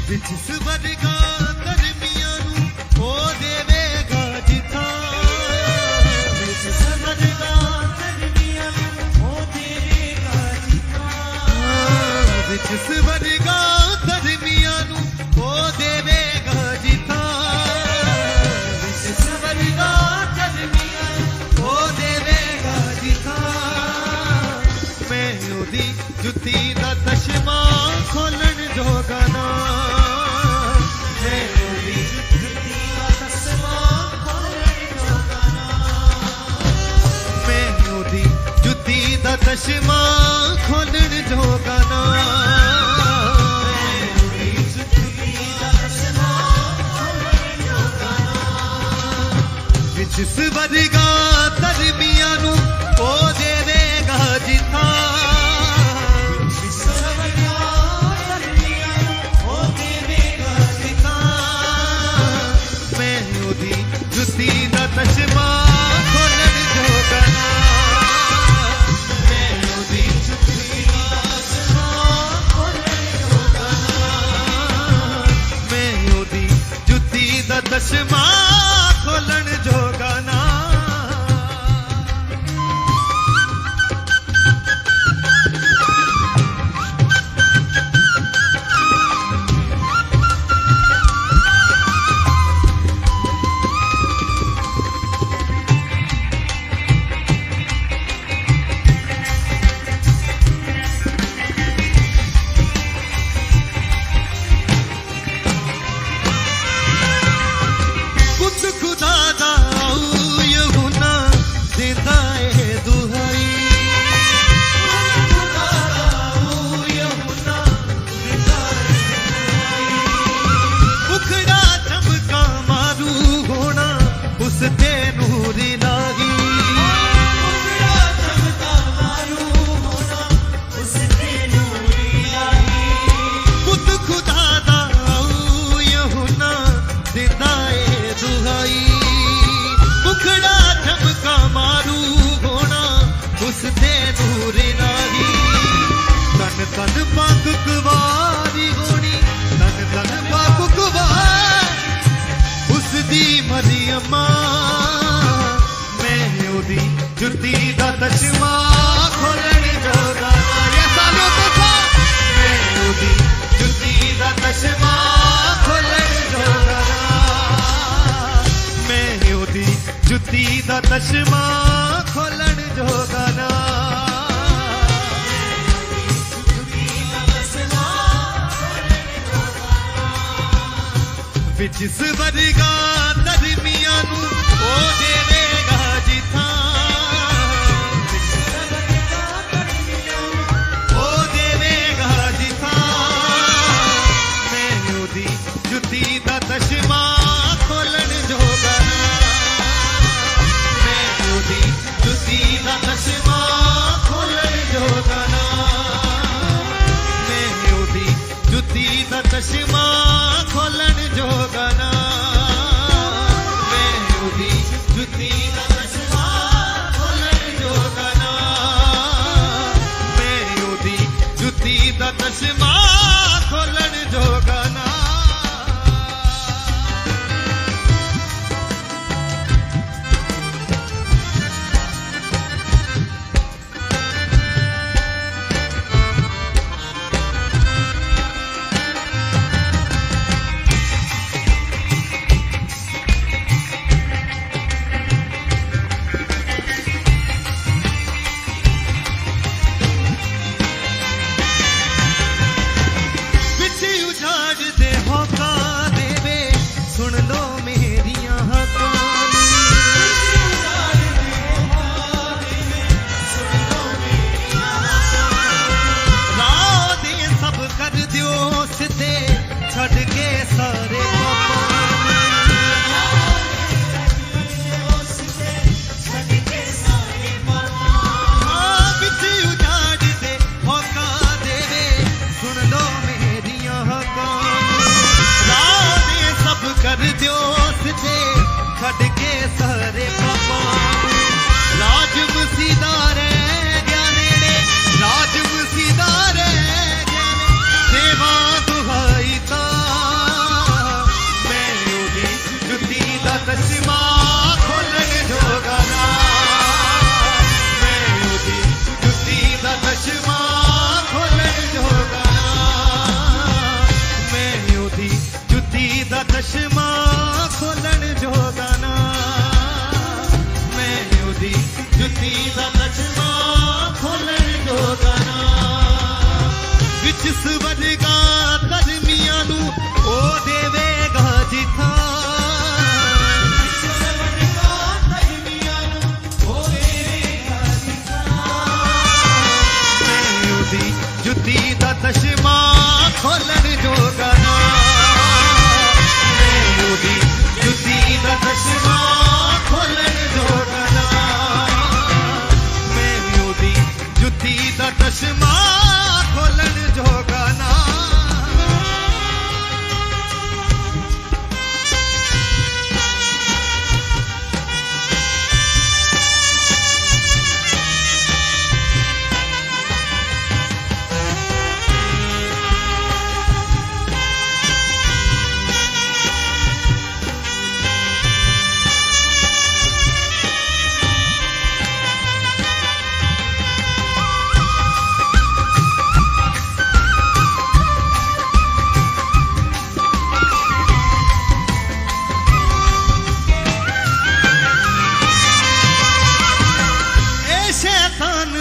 जिस वर्गा धर्मियां नू ओ देवेगा जिथा जिस वर्गा धर्मियां नू ओ देवेगा जिथा जिस वर्गा धर्मियां नू ओ देवेगा जिथा जिस वर्गा धर्मियां नू ओ देवेगा जिथा मैं ओदी जुत्ती दा तशमा खोलण जोगा ना चश्मा खोलण जोगा ना जिस वर्गा धर्मियां नू ओ देवेगा जिथा जिस वर्गा धर्मियां नू ओ देवेगा जिथा मैं ओदी जुत्ती दा तशमा खोलण जोगा ना चश्मा खोलण जोगा ना तन पाक कुवारी होनी तन पाक कुवार उस दी मरियम्मा मैं ओदी जुत्ती दा तशमा खोलण जोगा ये सालो तो था मैं ओदी जुत्ती दा तशमा खोलण जोगा मैं ओदी जुत्ती दा तशमा खोलण जोगा ना जिस वर्गा धर्मियां नू ओ देवेगा जिथा ओ देवेगा जिथा मैं ओदी जुत्ती दा तशमा खोलण जोगा ना मैं ओदी जुत्ती दा तशमा खोलण जोगा ना मैं ओदी जुत्ती दा तशमा खोलण जोगा ना मैं ओदी जुत्ती दा तशमा खोलण जोगा ना मैं ओदी जुत्ती दा तशमा खोलण जोगा ना राज मसीदा रह गया सेवा दुहाई ता जिस वर्गा धर्मियां नू ओ देवेगा जिथा जुती दा तशमा खोलन जोगा ना मैं जुती दा तशमा खोलन जोगा ना मैं जुती दा तशमा खोलन जोगा ना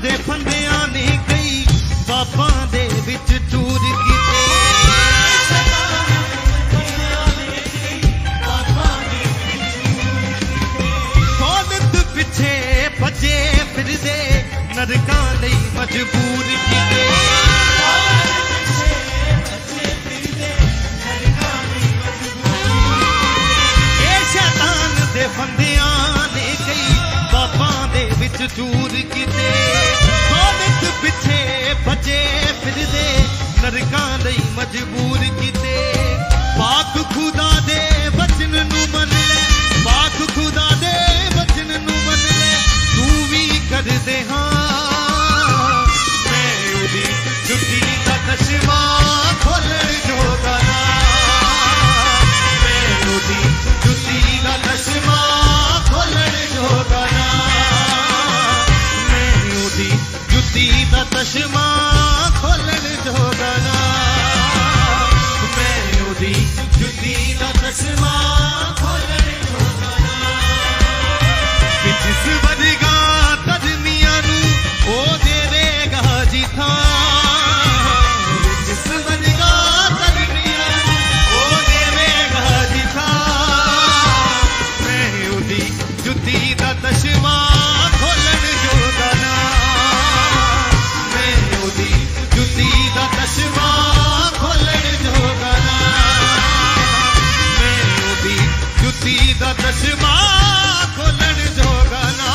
दे फंदियां ने कई बाबा दे विच चूर कीते दौलत पिछे भजे फिरदे नरकां लई मजबूर कीते शैतान दे फंदियां ने कई बाबा दे विच चूर कीते पिछे बचे फिरदे नरकां लई मजबूर कीते पाक खुदा दे वचन नू मन ले पाक खुदा दे वचन नू मन ले तू भी कर दे हां मैं उदी जुती दा तशमा खोलन जोगा ना मैं उदी जुती दा तशमा खोलन जोगा ना मैं उदी जुती दा तशमा खोलन जोगा ना मैं उदी जुती दा तशमा खोलन जोगा ना कि जिस वर्गा धर्मियां नू ओ देवेगा जिथा जिस वर्गा धर्मियां नू ओ देवेगा जिथा मैं उदी जुती दा तशमा खोलन जोगा ना जुती दा तशमा खोलन जोगा ना मैं जुती दा तशमा खोलन जोगा ना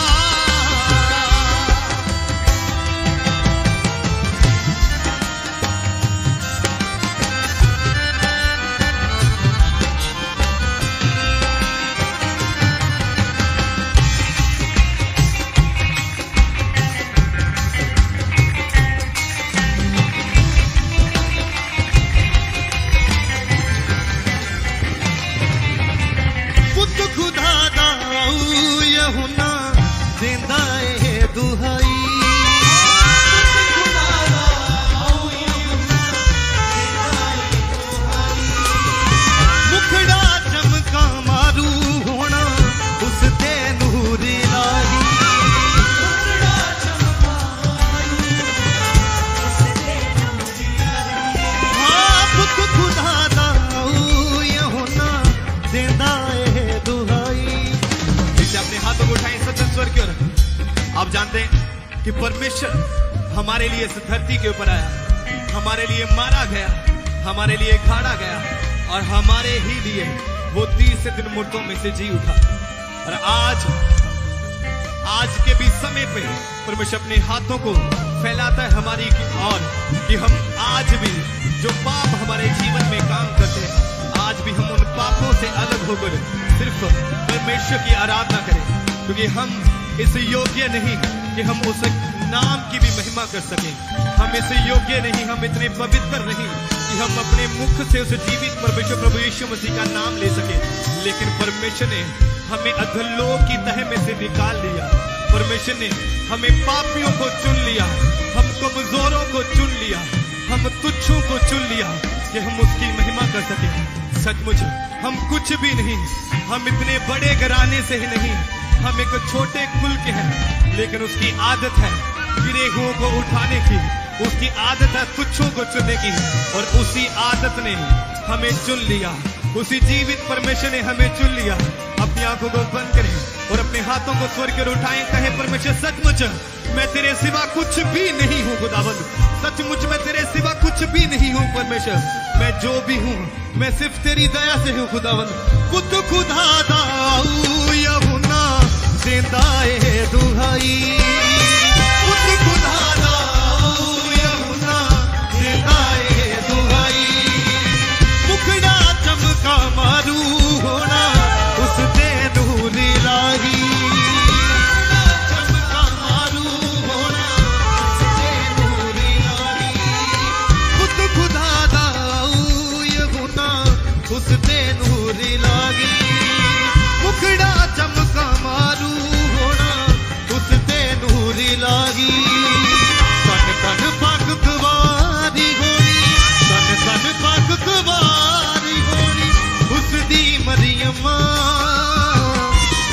खुदा दा यहुना जिंदा है दुहाई मुखड़ा चमका मारू होना उसते नूर लाई हाँ पुत खुदा दा यहुना जिंदा है दुहाई। अपने हाथों को उठाएं सज्जन स्वर की ओर। आप जानते हैं कि परमेश्वर हमारे लिए इस धरती के ऊपर आया, हमारे लिए मारा गया, हमारे लिए गाड़ा गया और हमारे ही लिए वो 30 दिन मुर्दों में से जी उठा। और आज के भी समय पे परमेश्वर अपने हाथों को फैलाता है हमारी ओर कि हम आज भी जो पाप हमारे जीवन में काम करते हैं, आज भी हम उन पापों से अलग होकर सिर्फ परमेश्वर की आराधना करें, क्योंकि हम इस योग्य नहीं कि हम उस नाम की भी महिमा कर सकें। हम इस योग्य नहीं, हम इतने पवित्र नहीं कि हम अपने मुख से उस जीवित परमेश्वर प्रभु यीशु मसीह का नाम ले सके। लेकिन परमेश्वर ने हमें अधोलोक की तह में से निकाल लिया। परमेश्वर ने हमें पापियों को चुन लिया, हम कमजोरों को चुन लिया, हम तुच्छों को चुन लिया कि हम उसकी महिमा कर सके। सचमुच हम कुछ भी नहीं, हम इतने बड़े घराने से ही नहीं, हम एक छोटे कुल के हैं, लेकिन उसकी आदत है गिरे हुओं को उठाने की, उसकी आदत है तुच्छों को चुनने की, और उसी आदत ने हमें चुन लिया। उसी जीवित परमेश्वर ने हमें चुन लिया। अपनी आंखों को बंद करें और अपने हाथों को स्वर्ग की ओर उठाएं, कहे परमेश्वर सचमुच मैं तेरे सिवा कुछ भी नहीं हूँ खुदावंद, सचमुच मैं तेरे सिवा कुछ भी नहीं हूँ परमेश्वर। मैं जो भी हूँ मैं सिर्फ तेरी दया से हूँ खुदावंद। पुत खुदा दाऊ यहुना जिंदा है दुहाई, पुत खुदा दाऊ यहुना जिंदा है दुहाई। मुखड़ा चमका मारू होना उस ते नूर लाही, चमका मारू होना उस ते नूर लाही। पुत खुदा दाऊ यहुना उस ते नूर लागी, मुखड़ा चमका मारू होना उस ते नूर लागी। तन तन पग गवारी होनी, तन तन पग गवारी होनी उस दी मरियमा।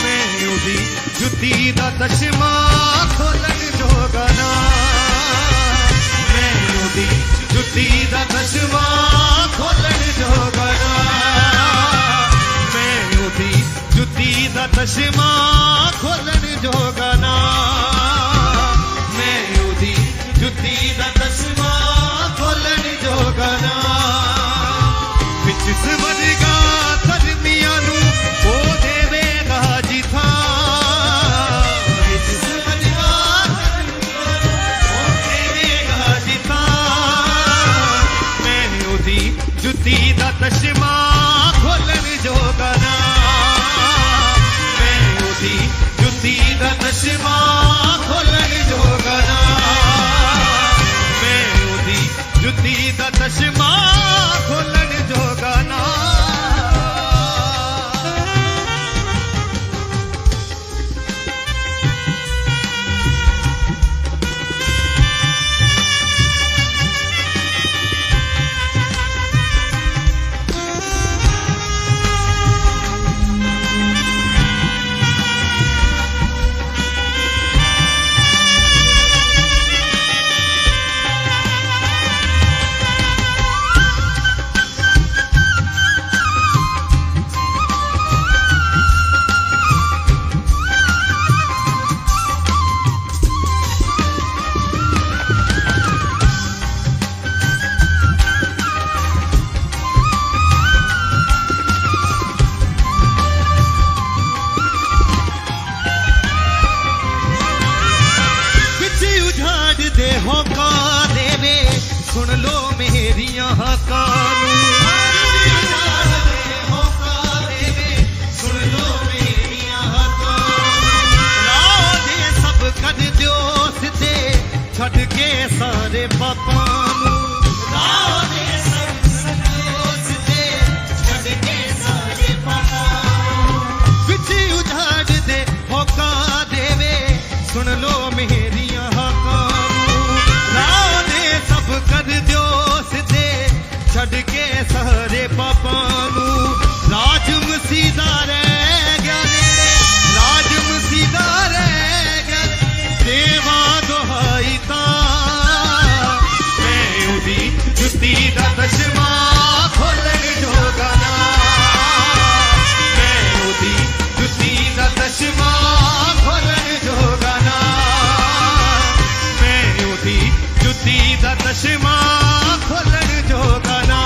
मैं उदी जुती दा तशमा खोलन जोगा ना, मैं उदी जुती दा तशमा खोलन जोगा ना, मैं उदी जुती दा तशमा खोलन जोगा ना, मैं उदी जुती दा तशमा खोलन जोगा ना। विच समझगा धर्मियां नू ओ देवेगा जिथा, विच समझगा धर्मियां नू ओ देवेगा जिथा। मैं उदी जुती दा तशमा खोलन जोगा ना, मैं उदी जुती दा तशमा खोलन जोगा ना, मैं उदी जुती दा तशमा खोलन जोगा ना। सुन लो मेरिया हकालू, सुन लो मेरिया हकालू। लाओ दे सब कद जोश दे छड़ के सारे पापानू, लाओ दे सब जोश दे छड़ के सारे पापानू। विच उजाड़ दे होका देवे सुन लो मेरिया हकालू। लाओ दे सब कर दियोस दे छड़ के सारे पापानू। राज मसीदा रह गया नेड़े, राज मसीदा रह गया देवा दुहाई ता। मैं उदी जुती दा तशमा खोलन जोगा ना, मैं उदी जुती दा तशमा खोलन जोगा ना, मैं उदी जुती दा तशमा खोलन जोगा ना,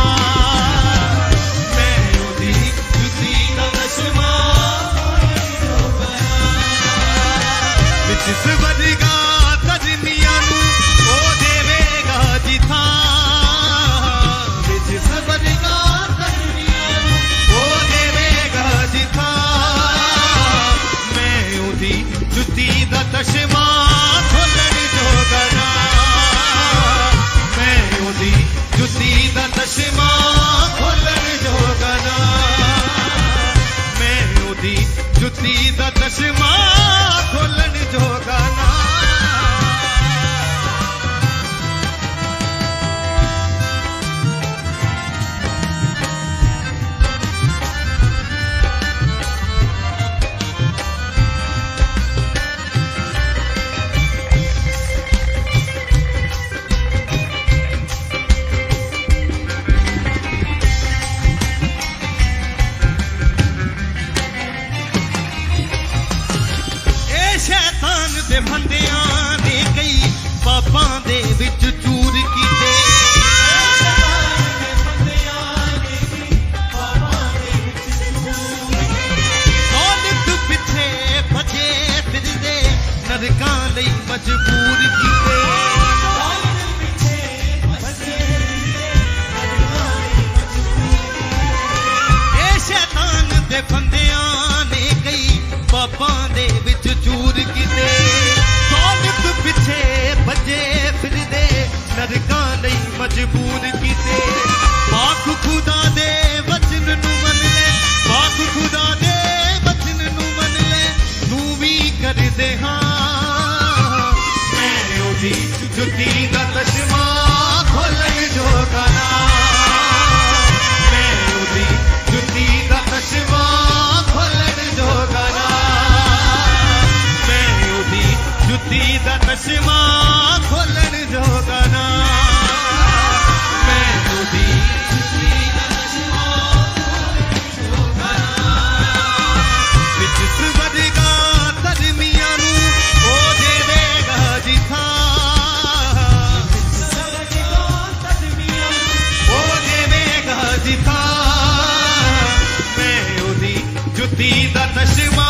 जुती दा तशमा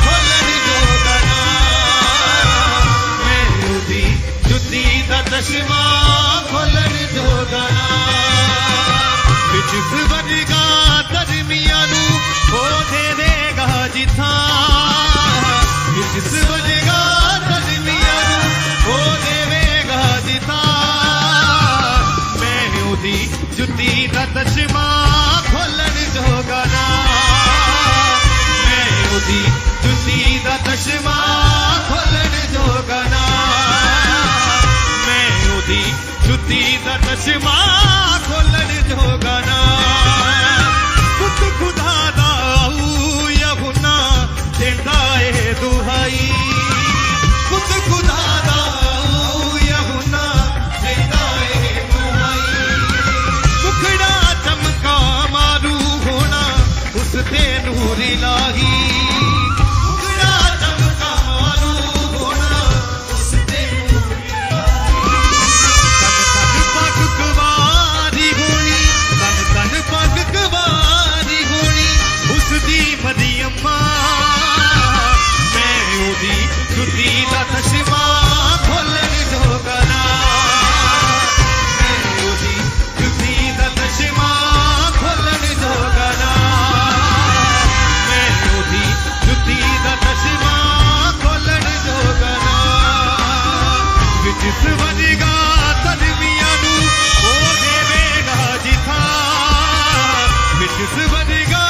खोलन जोगा ना मैं ओदी जुती दा तशमा खोलन जोगा ना जिस वर्गा दरमिया नू हो देगा जिथा जिस वर्गा दरमिया नू हो देगा जिथा मैं ओदी जुती दा तशमा खोलन जोगा ना मैं ओदी जुती दा तशमा खोलन जोगा ना मैं ओदी जुती दा तशमा खोलन जोगा ना पुत खुदा दा यहुना देंदा ए दुहाई पुत खुदा दा यहुना देंदा ए दुहाई मुखड़ा चमका मारू होना उस ते नूर इलाही मुखड़ा चमका मारू होना उस ते नूर पगवारी होनी तन पगवारी होनी उसदी मरियम्मा मैं ओदी जुती दा तशमा खोलन जोगा ना मैं ओदी जुती दा तशमा खोलन जोगा ना मैं ओदी जुती दा तशमा खोलन जोगा ना जिस वर्गा तलमिया नू हो देवेगा जिथा जिस वर्गा